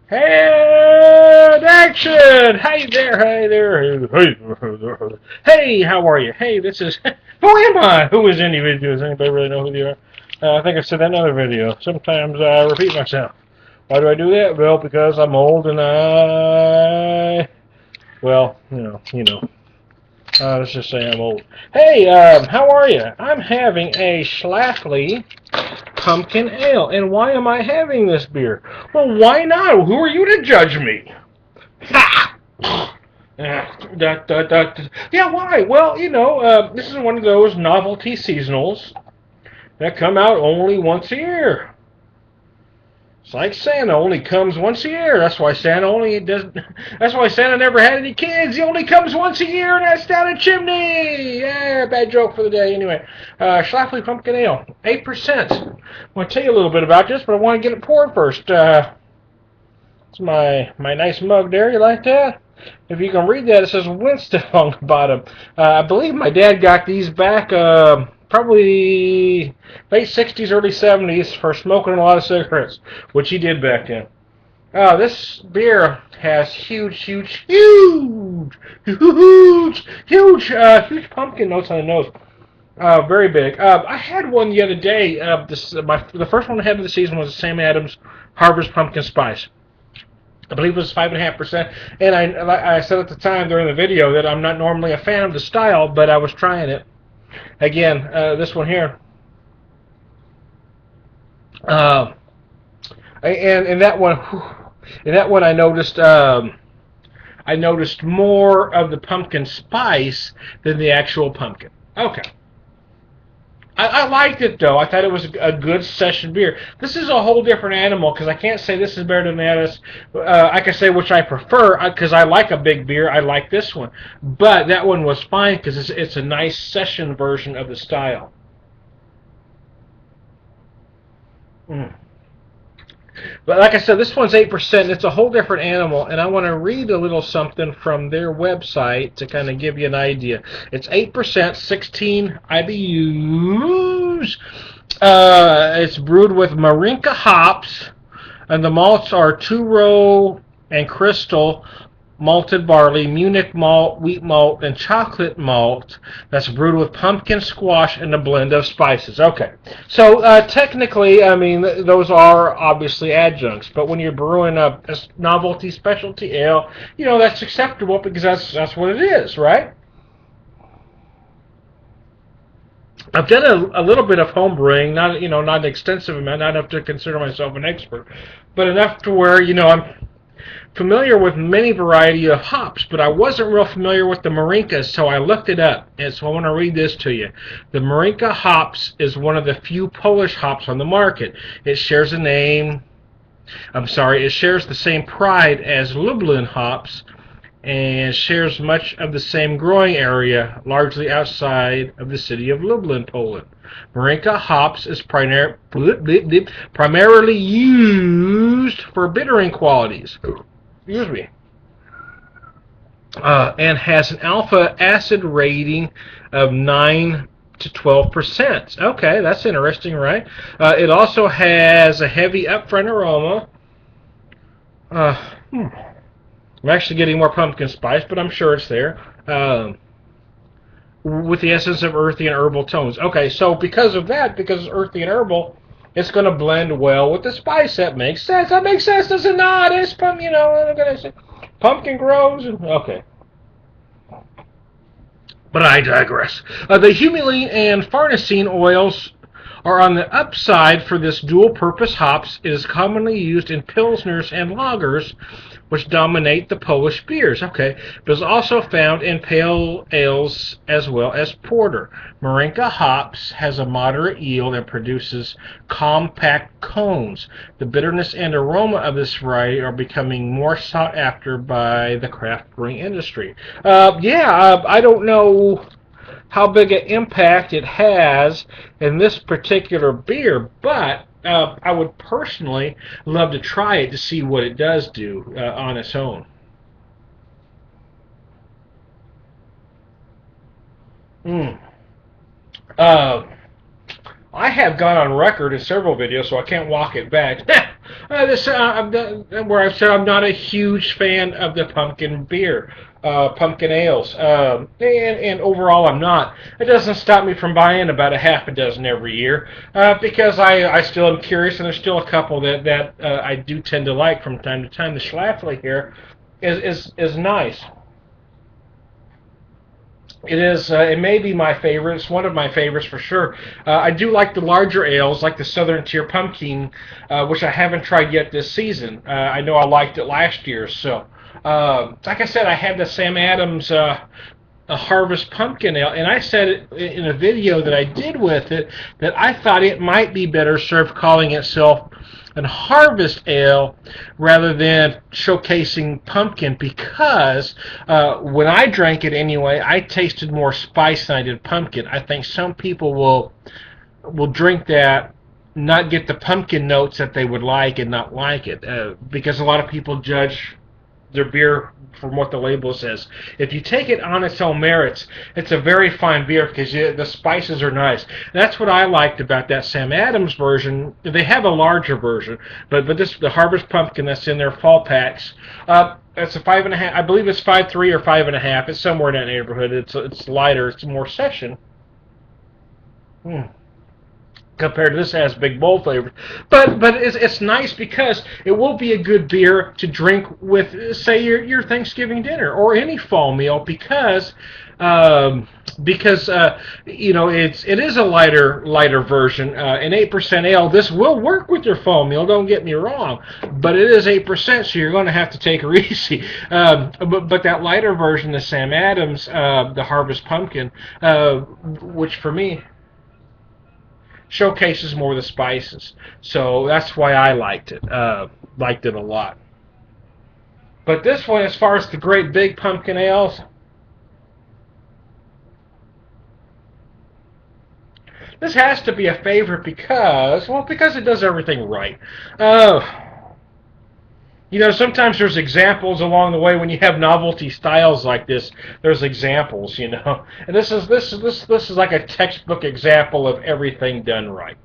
And action! Hey there, hey there, hey, how are you? Hey, this is, who am I? Who is any video? Does anybody really know who you are? I think I said that in another video. Sometimes I repeat myself. Why do I do that? Well, because I'm old and well, let's just say I'm old. Hey, how are you? I'm having a Schlafly Pumpkin Ale. And why am I having this beer? Well, why not? Who are you to judge me? Ha! Yeah, why? Well, this is one of those novelty seasonals that come out only once a year. It's like Santa only comes once a year. That's why Santa only doesn't. That's why Santa never had any kids. He only comes once a year, and that's down a chimney. Yeah, bad joke for the day. Anyway, Schlafly Pumpkin Ale, 8%. I want to tell you a little bit about this, but I want to get it poured first. It's my nice mug there. You like that? If you can read that, it says Winston on the bottom. I believe my dad got these back probably late 60s, early 70s for smoking a lot of cigarettes, which he did back then. This beer has huge pumpkin notes on the nose. Very big. I had one the other day. The first one I had of the season was the Sam Adams Harvest Pumpkin Spice. I believe it was 5.5%. And I said at the time during the video that I'm not normally a fan of the style, but I was trying it. Again, this one here. And that one, I noticed more of the pumpkin spice than the actual pumpkin. Okay. I liked it, though. I thought it was a good session beer. This is a whole different animal, because I can't say this is better than that. I can say which I prefer, because I like a big beer. I like this one. But that one was fine, because it's a nice session version of the style. But like I said, this one's 8%. It's a whole different animal, and I want to read a little something from their website to kind of give you an idea. It's 8%, 16 IBUs. It's brewed with Marinka hops, and the malts are two-row and crystal malted barley, Munich malt, wheat malt, and chocolate malt that's brewed with pumpkin squash and a blend of spices. Okay, so technically, I mean, those are obviously adjuncts, but when you're brewing a novelty specialty ale, that's acceptable because that's what it is, right? I've done a little bit of home brewing, not an extensive amount, not enough to consider myself an expert, but enough to where I'm familiar with many variety of hops, but I wasn't real familiar with the Marinkas, so I looked it up, and so I want to read this to you. The Marinka hops is one of the few Polish hops on the market. It shares it shares the same pride as Lublin hops, and shares much of the same growing area, largely outside of the city of Lublin, Poland. Marinka hops is primarily used for bittering qualities. Excuse me. And has an alpha acid rating of 9 to 12%. Okay, that's interesting, right? It also has a heavy upfront aroma. I'm actually getting more pumpkin spice, but I'm sure it's there. With the essence of earthy and herbal tones. Okay, so because it's earthy and herbal, it's going to blend well with the spice. That makes sense. That makes sense, does it not? It's pumpkin grows. Okay. But I digress. The humulene and farnesene oils are on the upside for this dual-purpose hops. It is commonly used in pilsners and lagers, which dominate the Polish beers. Okay, but is also found in pale ales as well as porter. Marinka hops has a moderate yield and produces compact cones. The bitterness and aroma of this variety are becoming more sought after by the craft brewing industry. I don't know how big an impact it has in this particular beer, but I would personally love to try it to see what it does do on its own. I have gone on record in several videos, so I can't walk it back. Where I've said I'm not a huge fan of the pumpkin beer, pumpkin ales, and overall I'm not. It doesn't stop me from buying about a half a dozen every year, because I still am curious, and there's still a couple that I do tend to like from time to time. The Schlafly here is nice. It is. It may be my favorite. It's one of my favorites for sure. I do like the larger ales, like the Southern Tier Pumpkin, which I haven't tried yet this season. I know I liked it last year. So, like I said, I had the Sam Adams a Harvest Pumpkin Ale, and I said it in a video that I did with it that I thought it might be better served calling itself an Harvest Ale rather than showcasing pumpkin, because when I drank it anyway, I tasted more spice than I did pumpkin. I think some people will drink that, not get the pumpkin notes that they would like, and not like it, because a lot of people judge their beer from what the label says. If you take it on its own merits, it's a very fine beer because the spices are nice. And that's what I liked about that Sam Adams version. They have a larger version, but the Harvest Pumpkin that's in their fall packs. It's a 5.5. I believe it's 5.3 or 5.5. It's somewhere in that neighborhood. It's lighter. It's more session. Compared to this, it has big bold flavors, but it's nice because it will be a good beer to drink with, say, your Thanksgiving dinner or any fall meal, because you know, it is a lighter version, an 8% ale. This will work with your fall meal, don't get me wrong, but it is 8%, so you're going to have to take her easy. But that lighter version, the Sam Adams, the Harvest Pumpkin, which for me showcases more of the spices, so that's why I liked it a lot. But this one, as far as the great big pumpkin ales, this has to be a favorite because it does everything right. You know, sometimes there's examples along the way when you have novelty styles like this. There's examples, you know, and this is like a textbook example of everything done right.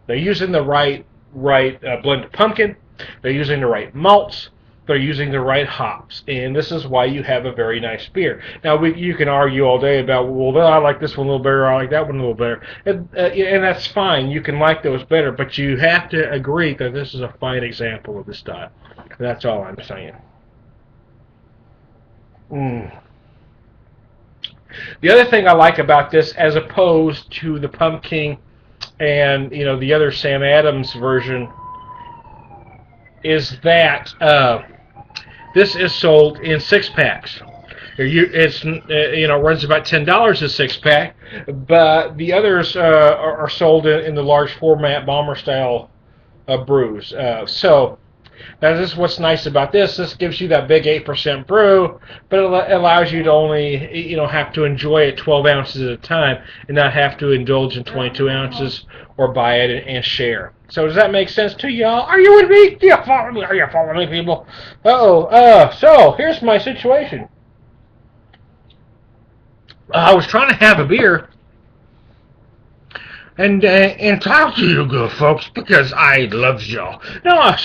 They're using the right blend of pumpkin. They're using the right malts. They're using the right hops, and this is why you have a very nice beer. Now, you can argue all day about, well, I like this one a little better, I like that one a little better, and that's fine. You can like those better, but you have to agree that this is a fine example of the style. That's all I'm saying. The other thing I like about this, as opposed to the pumpkin and, you know, the other Sam Adams version, is that this is sold in 6-packs. It's runs about $10 a 6-pack, but the others are sold in the large format bomber style brews. So that is what's nice about this. This gives you that big 8% brew, but it allows you to only have to enjoy it 12 ounces at a time, and not have to indulge in 22 ounces or buy it and share. So does that make sense to y'all? Are you with me? Do you follow me? Are you following me, people? So here's my situation. I was trying to have a beer and talk to you good folks because I love y'all. No, I was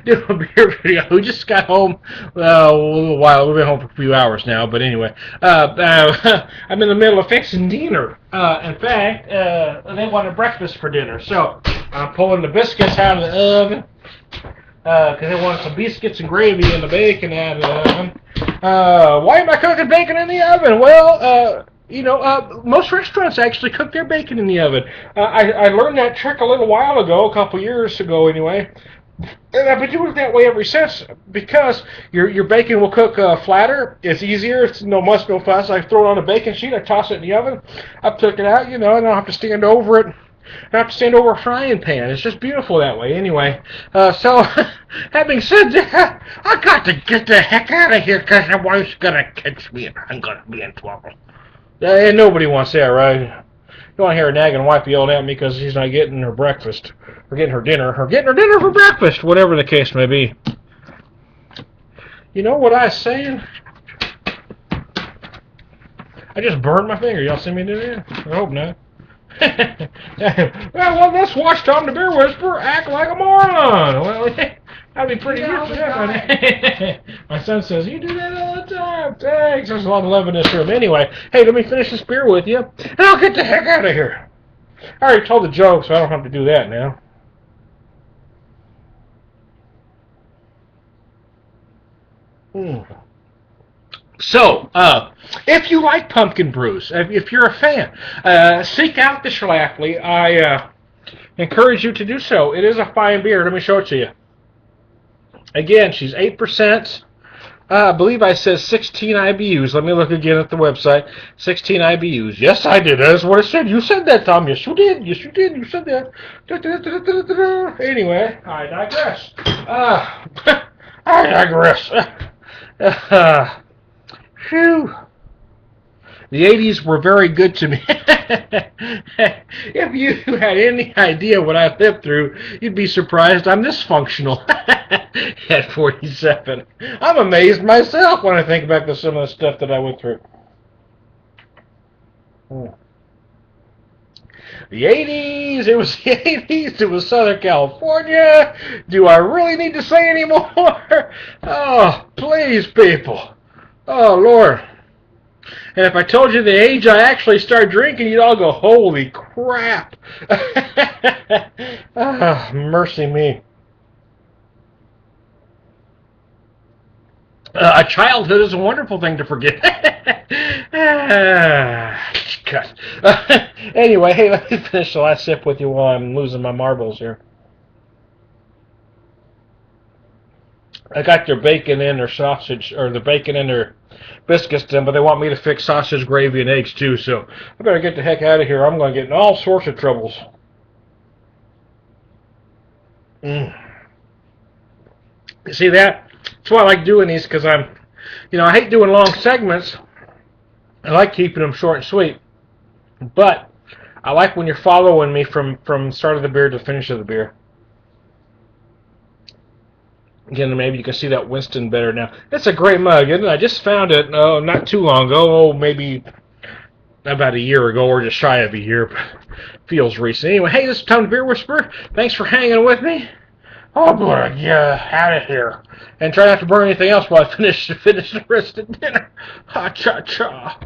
doing a beer video. We just got home a little while. We've been home for a few hours now, but anyway, I'm in the middle of fixing dinner. In fact, they wanted breakfast for dinner, so I'm pulling the biscuits out of the oven because they wanted some biscuits and gravy and the bacon out of the oven. Why am I cooking bacon in the oven? Well, most restaurants actually cook their bacon in the oven. I learned that trick a little while ago, a couple years ago anyway. And I've been doing it that way ever since, because your bacon will cook flatter. It's easier. It's no muss, no fuss. I throw it on a baking sheet. I toss it in the oven. I took it out. I don't have to stand over it. I don't have to stand over a frying pan. It's just beautiful that way. Anyway, so having said that, I got to get the heck out of here because my wife's gonna catch me and I'm gonna be in trouble. And nobody wants that, right? You want to hear a nagging wife yelling at me because she's not getting her breakfast, or getting her dinner for breakfast, whatever the case may be. You know what I was saying? I just burned my finger. Y'all see me do that? I hope not. Well, let's watch Tom the Beer Whisperer act like a moron. Well, that'd be pretty good for him. My son says, you do that all the time. Thanks. There's a lot of love in this room. Anyway, hey, let me finish this beer with you, and I'll get the heck out of here. I already told the joke, so I don't have to do that now. So, if you like pumpkin brews, if you're a fan, seek out the Schlafly. I encourage you to do so. It is a fine beer. Let me show it to you. Again, she's 8%. I believe I said 16 IBUs. Let me look again at the website. 16 IBUs. Yes, I did. That's what I said. You said that, Tom. Yes, you did. Yes, you did. You said that. Anyway, I digress. I digress. Phew. The 80s were very good to me. If you had any idea what I lived through, you'd be surprised I'm this functional at 47. I'm amazed myself when I think back to some of the stuff that I went through. The 80s, it was the 80s, it was Southern California. Do I really need to say any more? Oh, please, people. Oh, Lord. And if I told you the age I actually started drinking, you'd all go, holy crap. Oh, mercy me. A childhood is a wonderful thing to forget. Anyway, hey, let me finish the last sip with you while I'm losing my marbles here. I got their bacon in their sausage, or the bacon in their biscuits done, but they want me to fix sausage, gravy, and eggs too, so I better get the heck out of here. I'm going to get in all sorts of troubles. You see that? That's why I like doing these, because I hate doing long segments. I like keeping them short and sweet, but I like when you're following me from start of the beer to finish of the beer. Again, maybe you can see that Winston better now. It's a great mug, isn't it? I just found it not too long ago, maybe about a year ago, or just shy of a year. Feels recent. Anyway, hey, this is Tom the Beer Whisperer. Thanks for hanging with me. Oh, boy, yeah, out of here. And try not to burn anything else while I finish the rest of dinner. Ha-cha-cha.